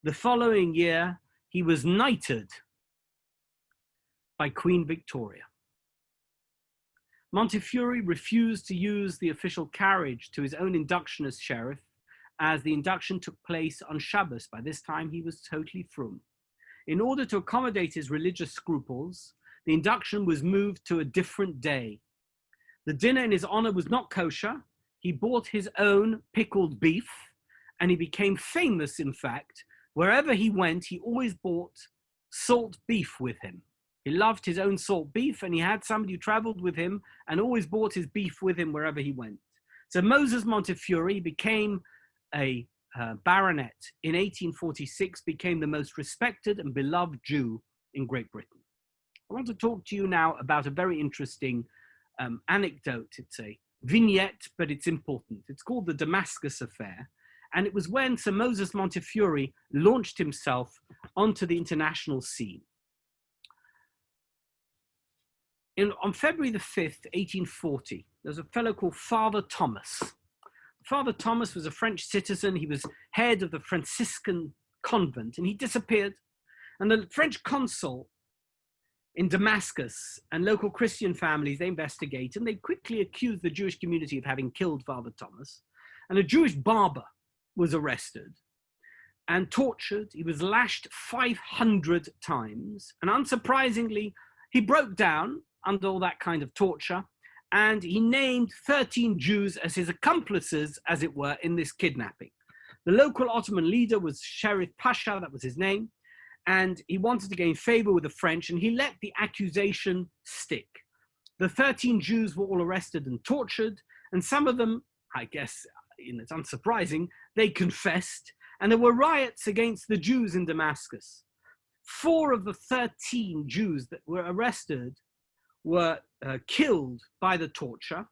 The following year, he was knighted by Queen Victoria. Montefiore refused to use the official carriage to his own induction as sheriff, as the induction took place on Shabbos. By this time, he was totally frum. In order to accommodate his religious scruples, the induction was moved to a different day. The dinner in his honor was not kosher. He bought his own pickled beef, and he became famous, in fact. Wherever he went, he always bought salt beef with him. He loved his own salt beef, and he had somebody who traveled with him and always brought his beef with him wherever he went. So Moses Montefiore became a baronet in 1846, became the most respected and beloved Jew in Great Britain. I want to talk to you now about a very interesting anecdote. It's a vignette, but it's important. It's called the Damascus Affair. And it was when Sir Moses Montefiore launched himself onto the international scene. On February the 5th, 1840, there was a fellow called Father Thomas. Father Thomas was a French citizen. He was head of the Franciscan convent, and he disappeared. And the French consul in Damascus and local Christian families, they investigate, and they quickly accuse the Jewish community of having killed Father Thomas. And a Jewish barber was arrested and tortured. He was lashed 500 times. And unsurprisingly, he broke down under all that kind of torture, and he named 13 Jews as his accomplices, as it were, in this kidnapping. The local Ottoman leader was Sheriff Pasha, that was his name, and he wanted to gain favor with the French, and he let the accusation stick. The 13 Jews were all arrested and tortured, and some of them, I guess, it's unsurprising, they confessed, and there were riots against the Jews in Damascus. 4 of the 13 Jews that were arrested were killed by the torture.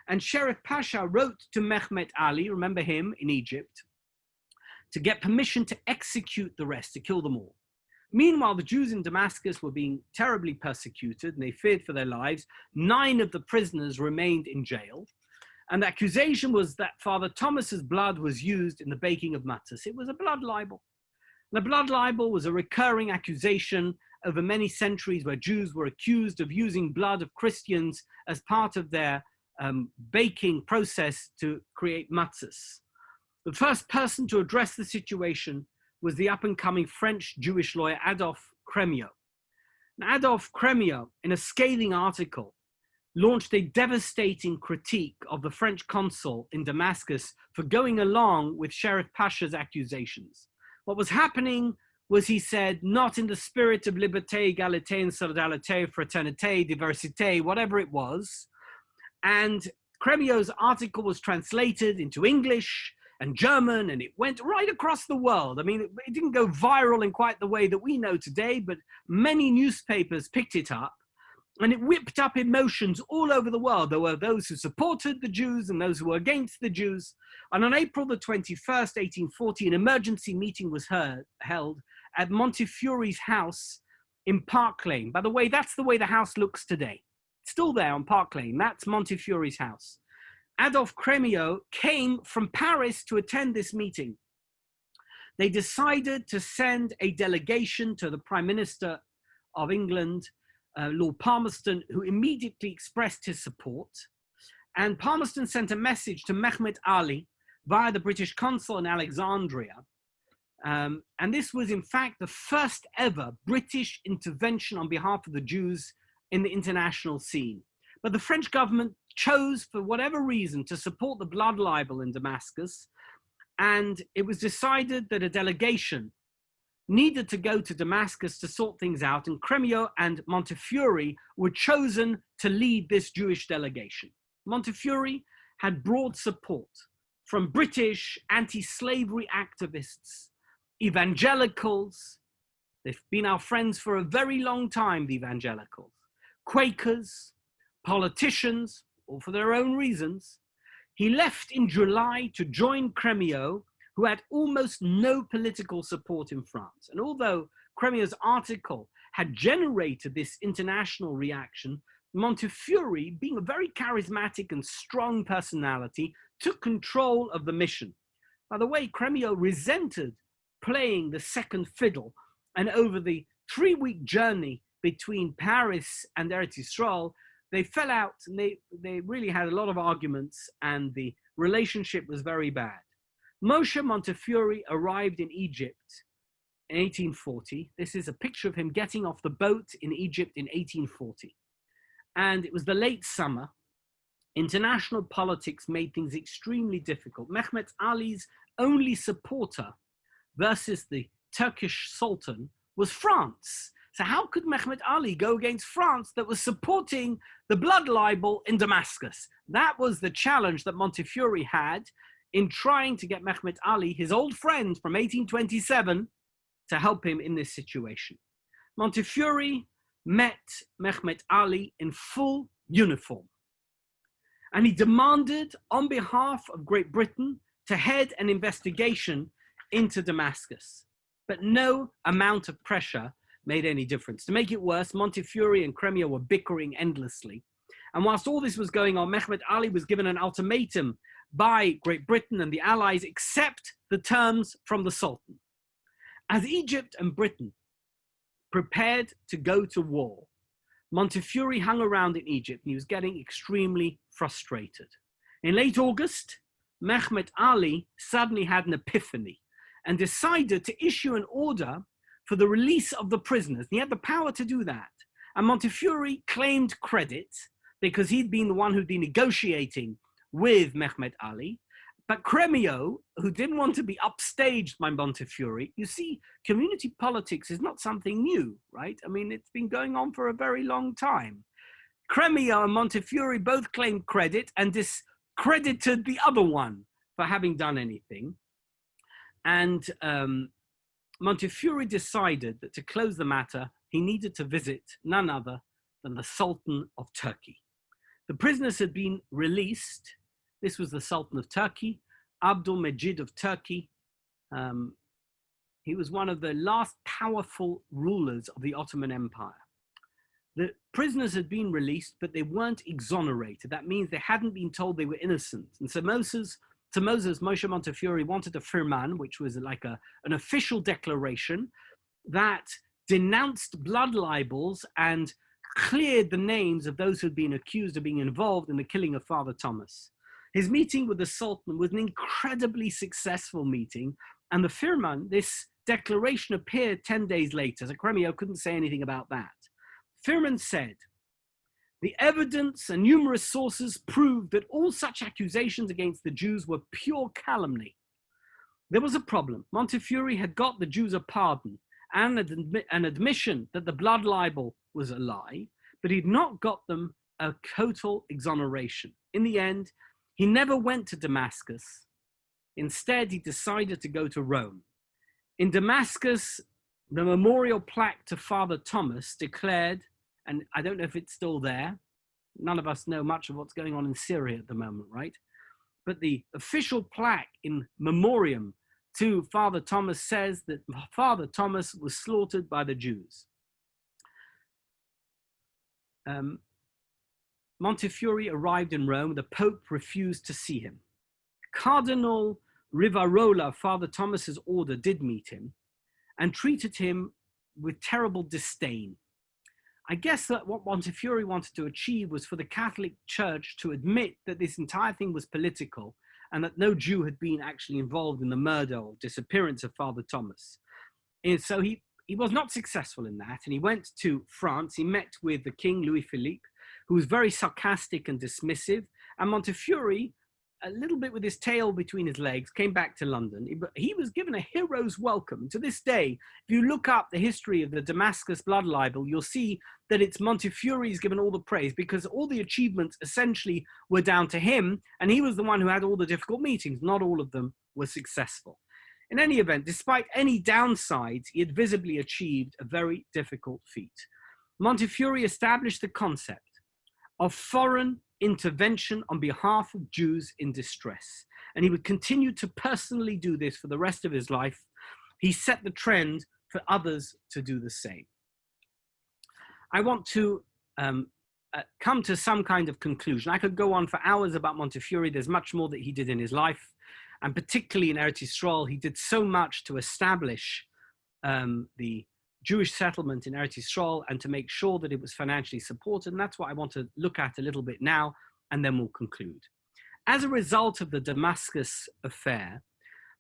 And Sheriff Pasha wrote to Mehmet Ali, remember him, in Egypt, to get permission to execute the rest, to kill them all. Meanwhile, the Jews in Damascus were being terribly persecuted, and they feared for their lives. 9 of the prisoners remained in jail. And the accusation was that Father Thomas's blood was used in the baking of matzahs. It was a blood libel. The blood libel was a recurring accusation over many centuries where Jews were accused of using blood of Christians as part of their baking process to create matzahs. The first person to address the situation was the up-and-coming French Jewish lawyer Adolphe Cromwell. And Adolf Cremio, in a scathing article, launched a devastating critique of the French consul in Damascus for going along with Sheriff Pasha's accusations. What was happening was, he said, not in the spirit of liberté, égalité, and solidarité, fraternité, diversité, whatever it was. And Cremio's article was translated into English and German, and it went right across the world. I mean, it didn't go viral in quite the way that we know today, but many newspapers picked it up, and it whipped up emotions all over the world. There were those who supported the Jews and those who were against the Jews. And on April the 21st, 1840, an emergency meeting was held at Montefiore's house in Park Lane. By the way, that's the way the house looks today. It's still there on Park Lane. That's Montefiore's house. Adolf Cremio came from Paris to attend this meeting. They decided to send a delegation to the Prime Minister of England, Lord Palmerston, who immediately expressed his support. And Palmerston sent a message to Mehmet Ali via the British consul in Alexandria. And this was, in fact, the first ever British intervention on behalf of the Jews in the international scene. But the French government chose, for whatever reason, to support the blood libel in Damascus. And it was decided that a delegation needed to go to Damascus to sort things out. And Cremio and Montefiore were chosen to lead this Jewish delegation. Montefiore had broad support from British anti-slavery activists, evangelicals. They've been our friends for a very long time, the evangelicals. Quakers, politicians, all for their own reasons. He left in July to join Cremio, who had almost no political support in France. And although Cremio's article had generated this international reaction, Montefiore, being a very charismatic and strong personality, took control of the mission. By the way, Cremio resented playing the second fiddle, and over the 3-week journey between Paris and Eretz Yisrael, they fell out, and they really had a lot of arguments, and the relationship was very bad. Moshe Montefiore arrived in Egypt in 1840. This is a picture of him getting off the boat in Egypt in 1840. And it was the late summer. International politics made things extremely difficult. Mehmet Ali's only supporter versus the Turkish Sultan was France. So how could Mehmet Ali go against France that was supporting the blood libel in Damascus? That was the challenge that Montefiore had in trying to get Mehmet Ali, his old friend from 1827, to help him in this situation. Montefiore met Mehmet Ali in full uniform, and he demanded, on behalf of Great Britain, to head an investigation into Damascus. But no amount of pressure made any difference. To make it worse, Montefiore and Cremio were bickering endlessly. And whilst all this was going on, Mehmet Ali was given an ultimatum by Great Britain and the Allies: accept the terms from the Sultan. As Egypt and Britain prepared to go to war, Montefiore hung around in Egypt, and he was getting extremely frustrated. In late August, Mehmet Ali suddenly had an epiphany and decided to issue an order for the release of the prisoners. He had the power to do that. And Montefiore claimed credit because he'd been the one who'd been negotiating with Mehmet Ali. But Cremio, who didn't want to be upstaged by Montefiore, you see, community politics is not something new, right? I mean, it's been going on for a very long time. Cremio and Montefiore both claimed credit and discredited the other one for having done anything. And Montefiore decided that to close the matter, he needed to visit none other than the Sultan of Turkey. The prisoners had been released. This was the Sultan of Turkey, Abdülmecid of Turkey. He was one of the last powerful rulers of the Ottoman Empire. The prisoners had been released, but they weren't exonerated. That means they hadn't been told they were innocent. And so Moshe Montefiore wanted a firman, which was like an official declaration that denounced blood libels and cleared the names of those who had been accused of being involved in the killing of Father Thomas. His meeting with the Sultan was an incredibly successful meeting, and the firman, this declaration, appeared 10 days later, so Cremio couldn't say anything about that. Firman said, "The evidence and numerous sources prove that all such accusations against the Jews were pure calumny. There was a problem. Montefiore had got the Jews a pardon and an admission that the blood libel was a lie, but he'd not got them a total exoneration. In the end, he never went to Damascus. Instead, he decided to go to Rome. In Damascus, the memorial plaque to Father Thomas declared, and I don't know if it's still there, none of us know much of what's going on in Syria at the moment, right? But the official plaque in memoriam to Father Thomas says that Father Thomas was slaughtered by the Jews. Montefiore arrived in Rome. The Pope refused to see him. Cardinal Rivarola, Father Thomas's order, did meet him and treated him with terrible disdain. I guess that what Montefiore wanted to achieve was for the Catholic Church to admit that this entire thing was political and that no Jew had been actually involved in the murder or disappearance of Father Thomas. And so he was not successful in that, and he went to France. He met with the king, Louis Philippe, who was very sarcastic and dismissive, and Montefiore, a little bit with his tail between his legs, came back to London. He was given a hero's welcome. To this day, if you look up the history of the Damascus blood libel, you'll see that it's Montefiore's given all the praise because all the achievements essentially were down to him, and he was the one who had all the difficult meetings. Not all of them were successful. In any event, despite any downsides, he had visibly achieved a very difficult feat. Montefiore established the concept of foreign intervention on behalf of Jews in distress, and he would continue to personally do this for the rest of his life. He set the trend for others to do the same. I want to come to some kind of conclusion. I could go on for hours about Montefiore. There's much more that he did in his life, and particularly in Eretz Yisrael. He did so much to establish the Jewish settlement in Eretz Yisrael and to make sure that it was financially supported. And that's what I want to look at a little bit now, and then we'll conclude. As a result of the Damascus affair,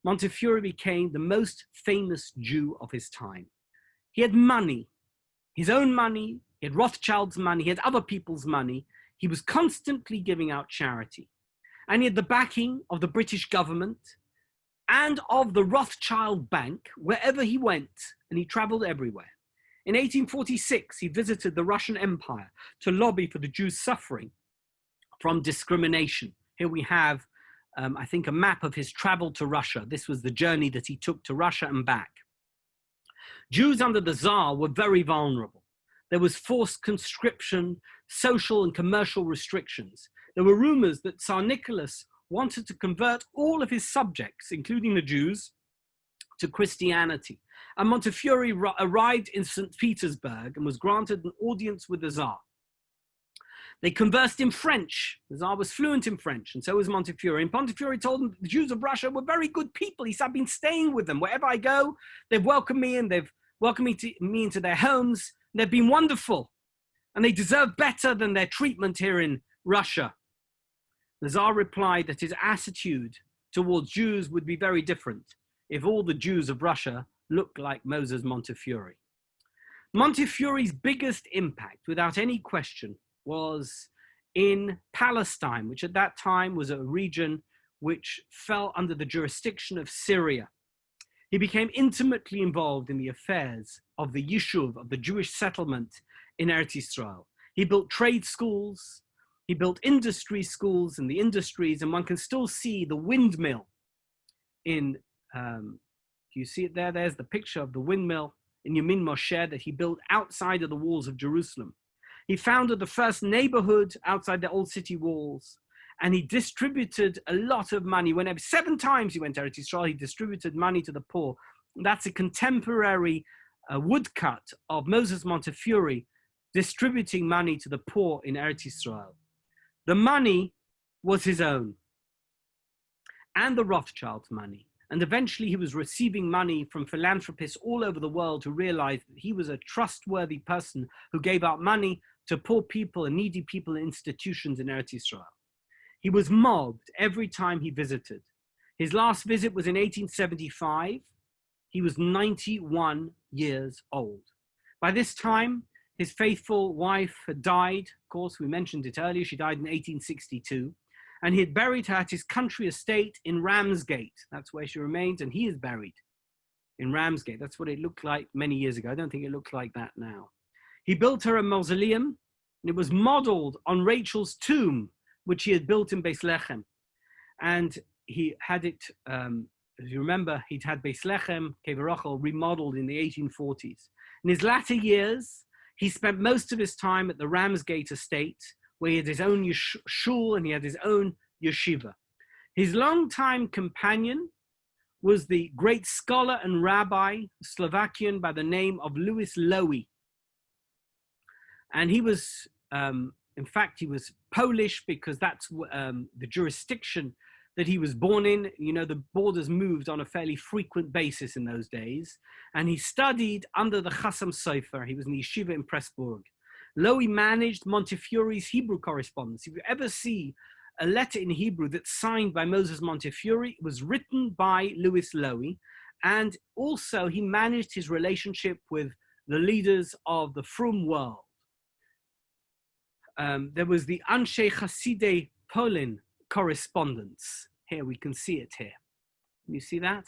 Montefiore became the most famous Jew of his time. He had money, his own money, he had Rothschild's money, he had other people's money. He was constantly giving out charity. And he had the backing of the British government and of the Rothschild Bank wherever he went, and he traveled everywhere. In 1846, he visited the Russian Empire to lobby for the Jews suffering from discrimination. Here we have, I think, a map of his travel to Russia. This was the journey that he took to Russia and back. Jews under the Tsar were very vulnerable. There was forced conscription, social and commercial restrictions. There were rumors that Tsar Nicholas wanted to convert all of his subjects, including the Jews, to Christianity. And Montefiore arrived in St. Petersburg and was granted an audience with the Tsar. They conversed in French. The Tsar was fluent in French, and so was Montefiore. And Montefiore told them the Jews of Russia were very good people. He said, I've been staying with them. Wherever I go, they've welcomed me, and they've welcomed me into their homes. They've been wonderful, and they deserve better than their treatment here in Russia. The Tsar replied that his attitude towards Jews would be very different if all the Jews of Russia looked like Moses Montefiore. Montefiore's biggest impact, without any question, was in Palestine, which at that time was a region which fell under the jurisdiction of Syria. He became intimately involved in the affairs of the yishuv, of the Jewish settlement in Eretz Yisrael. He built trade schools, he built industry schools in the industries, and one can still see the windmill in, do you see it there? There's the picture of the windmill in Yamin Moshe that he built outside of the walls of Jerusalem. He founded the first neighborhood outside the old city walls, and he distributed a lot of money. Whenever 7 times he went to Eretz Yisrael, he distributed money to the poor. That's a contemporary woodcut of Moses Montefiore distributing money to the poor in Eretz Yisrael. The money was his own, and the Rothschild's money. And eventually he was receiving money from philanthropists all over the world who realized that he was a trustworthy person who gave out money to poor people and needy people in institutions in Eretz Yisrael. He was mobbed every time he visited. His last visit was in 1875. He was 91 years old. By this time, His faithful wife had died. Of course, we mentioned it earlier. She died in 1862. And he had buried her at his country estate in Ramsgate. That's where she remains, and he is buried in Ramsgate. That's what it looked like many years ago. I don't think it looks like that now. He built her a mausoleum, and it was modeled on Rachel's tomb, which he had built in Beis Lechem. And he had it, as you remember, he'd had Beis Lechem, Kever Rachel, remodeled in the 1840s. In his latter years, he spent most of his time at the Ramsgate estate, where he had his own shul and he had his own yeshiva. His longtime companion was the great scholar and rabbi, Slovakian, by the name of Louis Lowy. And he was, in fact, he was Polish because that's the jurisdiction that he was born in. You know, the borders moved on a fairly frequent basis in those days. And he studied under the Chassam Sofer. He was in the yeshiva in Pressburg. Lowy managed Montefiore's Hebrew correspondence. If you ever see a letter in Hebrew that's signed by Moses Montefiore, it was written by Louis Lowy. And also he managed his relationship with the leaders of the frum world. There was the Anshei Chasidei Polin correspondence. Here, we can see it here. Can you see that?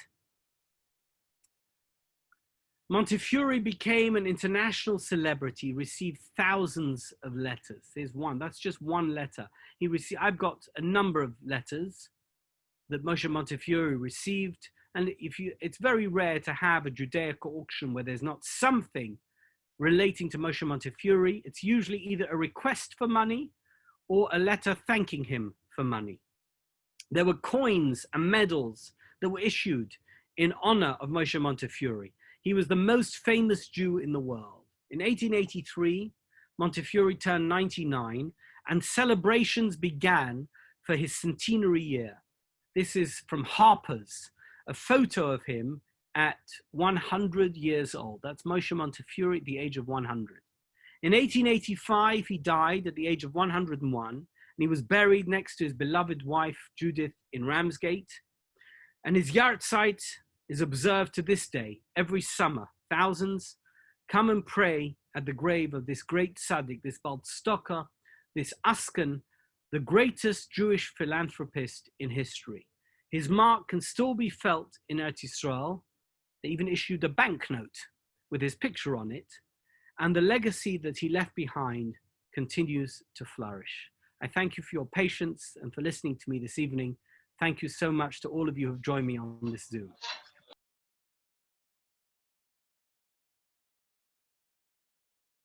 Montefiore became an international celebrity, received thousands of letters. There's one, that's just one letter. I've got a number of letters that Moshe Montefiore received. And it's very rare to have a Judaica auction where there's not something relating to Moshe Montefiore. It's usually either a request for money or a letter thanking him for money. There were coins and medals that were issued in honor of Moshe Montefiore. He was the most famous Jew in the world. In 1883, Montefiore turned 99 and celebrations began for his centenary year. This is from Harper's, a photo of him at 100 years old. That's Moshe Montefiore at the age of 100. In 1885, he died at the age of 101, and he was buried next to his beloved wife, Judith, in Ramsgate. And his yahrzeit is observed to this day. Every summer, thousands come and pray at the grave of this great tzaddik, this Baltstoker, this Askan, the greatest Jewish philanthropist in history. His mark can still be felt in Eretz Yisrael. They even issued a banknote with his picture on it. And the legacy that he left behind continues to flourish. I thank you for your patience and for listening to me this evening. Thank you so much to all of you who have joined me on this Zoom.